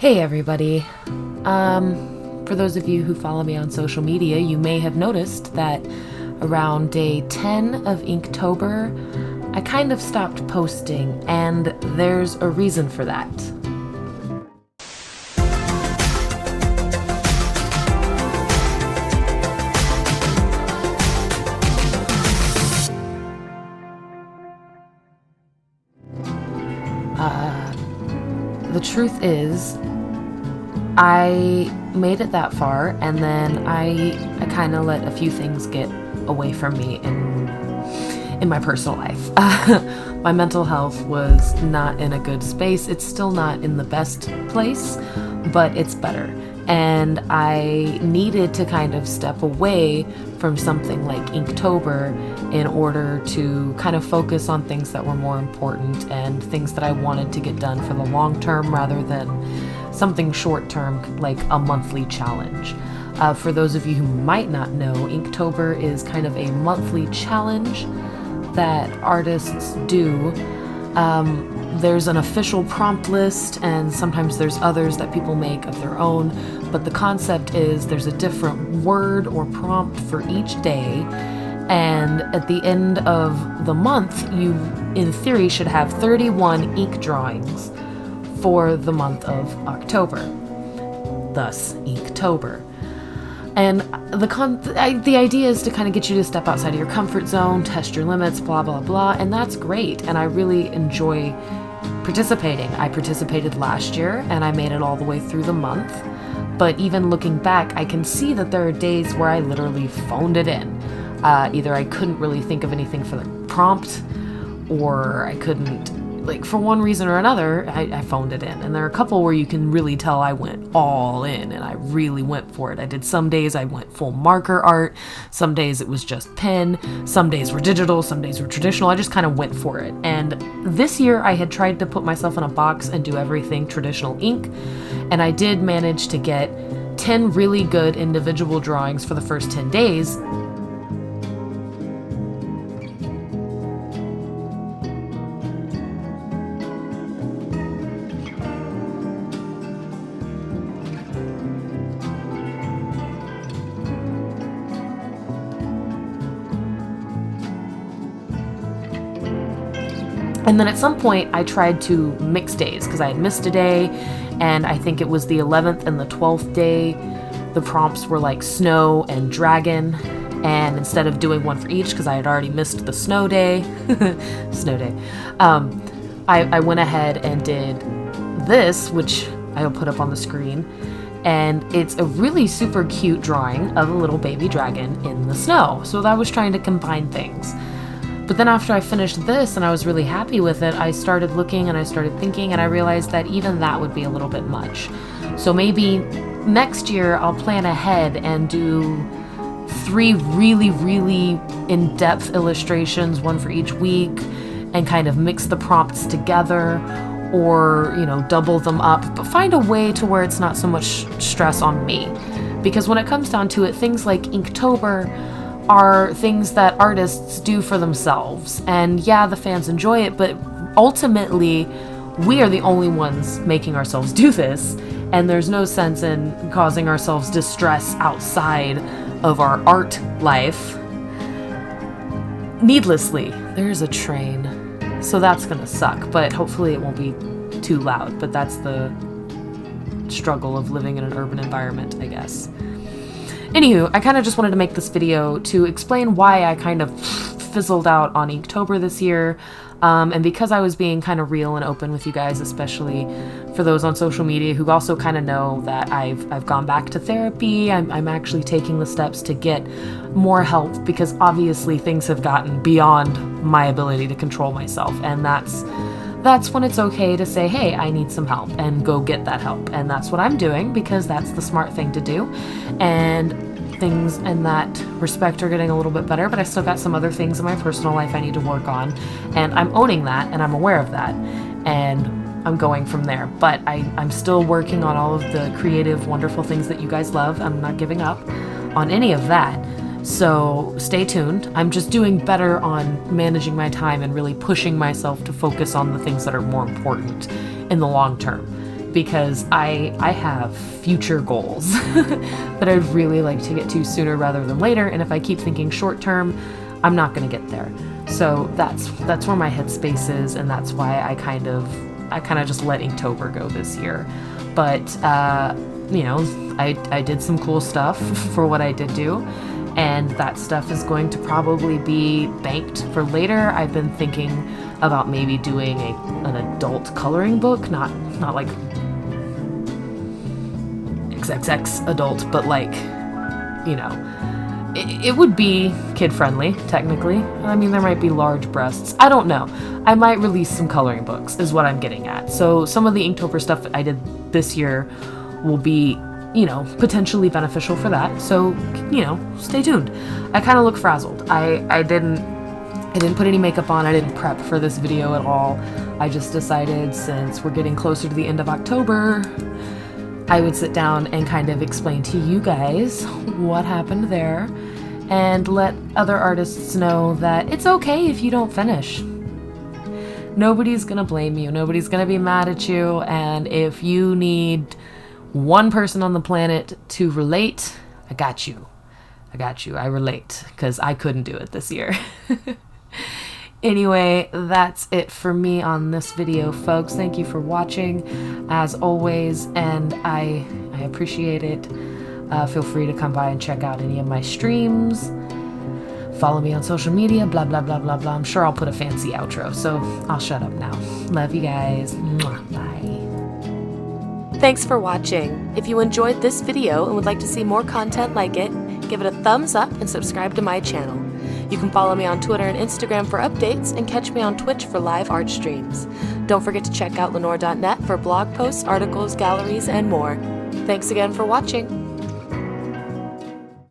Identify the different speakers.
Speaker 1: Hey everybody. For those of you who follow me on social media, you may have noticed that around day 10 of Inktober, I kind of stopped posting, and there's a reason for that. The truth is, I made it that far, and then I kind of let a few things get away from me in my personal life. My mental health was not in a good space. It's still not in the best place, but it's better. And I needed to kind of step away from something like Inktober in order to kind of focus on things that were more important and things that I wanted to get done for the long term rather than something short term like a monthly challenge. For those of you who might not know, Inktober is kind of a monthly challenge that artists do. There's an official prompt list, and sometimes there's others that people make of their own, but the concept is there's a different word or prompt for each day, and at the end of the month, you, in theory, should have 31 ink drawings for the month of October, thus Inktober. And the idea is to kind of get you to step outside of your comfort zone, test your limits, blah, blah, blah, and that's great, and I really enjoy participating. I participated last year, and I made it all the way through the month, but even looking back, I can see that there are days where I literally phoned it in. Either I couldn't really think of anything for the prompt, or I couldn't, for one reason or another, I phoned it in. And there are a couple where you can really tell I went all in and I really went for it. I did some days I went full marker art, some days it was just pen, some days were digital, some days were traditional. I just kind of went for it. And this year I had tried to put myself in a box and do everything traditional ink, and I did manage to get 10 really good individual drawings for the first 10 days. And then at some point I tried to mix days because I had missed a day, and I think it was the 11th and the 12th day, the prompts were like snow and dragon, and instead of doing one for each because I had already missed the snow day, I went ahead and did this, which I'll put up on the screen, and it's a really super cute drawing of a little baby dragon in the snow. So I was trying to combine things. But then after I finished this and I was really happy with it, I started looking and I started thinking, and I realized that even that would be a little bit much. So maybe next year I'll plan ahead and do 3 really, really in-depth illustrations, one for each week, and kind of mix the prompts together, or, double them up, but find a way to where it's not so much stress on me. Because when it comes down to it, things like Inktober are things that artists do for themselves. And yeah, the fans enjoy it, but ultimately, we are the only ones making ourselves do this, and there's no sense in causing ourselves distress outside of our art life needlessly. There's a train, so that's gonna suck, but hopefully it won't be too loud, but that's the struggle of living in an urban environment, I guess. Anywho, I kind of just wanted to make this video to explain why I kind of fizzled out on Inktober this year, and because I was being kind of real and open with you guys, especially for those on social media who also kind of know that I've gone back to therapy. I'm actually taking the steps to get more help, because obviously things have gotten beyond my ability to control myself, and that's when it's okay to say, hey, I need some help, and go get that help. And that's what I'm doing, because that's the smart thing to do. And things in that respect are getting a little bit better, but I still got some other things in my personal life I need to work on. And I'm owning that, and I'm aware of that. And I'm going from there. But I'm still working on all of the creative, wonderful things that you guys love. I'm not giving up on any of that. So stay tuned. I'm just doing better on managing my time and really pushing myself to focus on the things that are more important in the long term. because I have future goals that I'd really like to get to sooner rather than later, and if I keep thinking short term, I'm not going to get there. So that's where my headspace is, and that's why I kind of just let Inktober go this year. But you know, I did some cool stuff for what I did do, and that stuff is going to probably be banked for later. I've been thinking about maybe doing an adult coloring book, not like XXX adult, but like, you know, it would be kid friendly technically. I mean, there might be large breasts, I don't know. I might release some coloring books is what I'm getting at. So some of the Inktober stuff I did this year will be, you know, potentially beneficial for that. So, you know, stay tuned. I kind of look frazzled. I didn't put any makeup on. I didn't prep for this video at all. I just decided, since we're getting closer to the end of October, I would sit down and kind of explain to you guys what happened there and let other artists know that it's okay if you don't finish. Nobody's gonna blame you. Nobody's gonna be mad at you. And if you need one person on the planet to relate, I got you. I relate, because I couldn't do it this year. Anyway, that's it for me on this video, folks. Thank you for watching, as always, and I appreciate it. Feel free to come by and check out any of my streams. Follow me on social media, blah, blah, blah, blah, blah. I'm sure I'll put a fancy outro, so I'll shut up now. Love you guys. Mwah. Bye. Thanks for watching. If you enjoyed this video and would like to see more content like it, give it a thumbs up and subscribe to my channel. You can follow me on Twitter and Instagram for updates, and catch me on Twitch for live art streams. Don't forget to check out Leanore.net for blog posts, articles, galleries, and more. Thanks again for watching.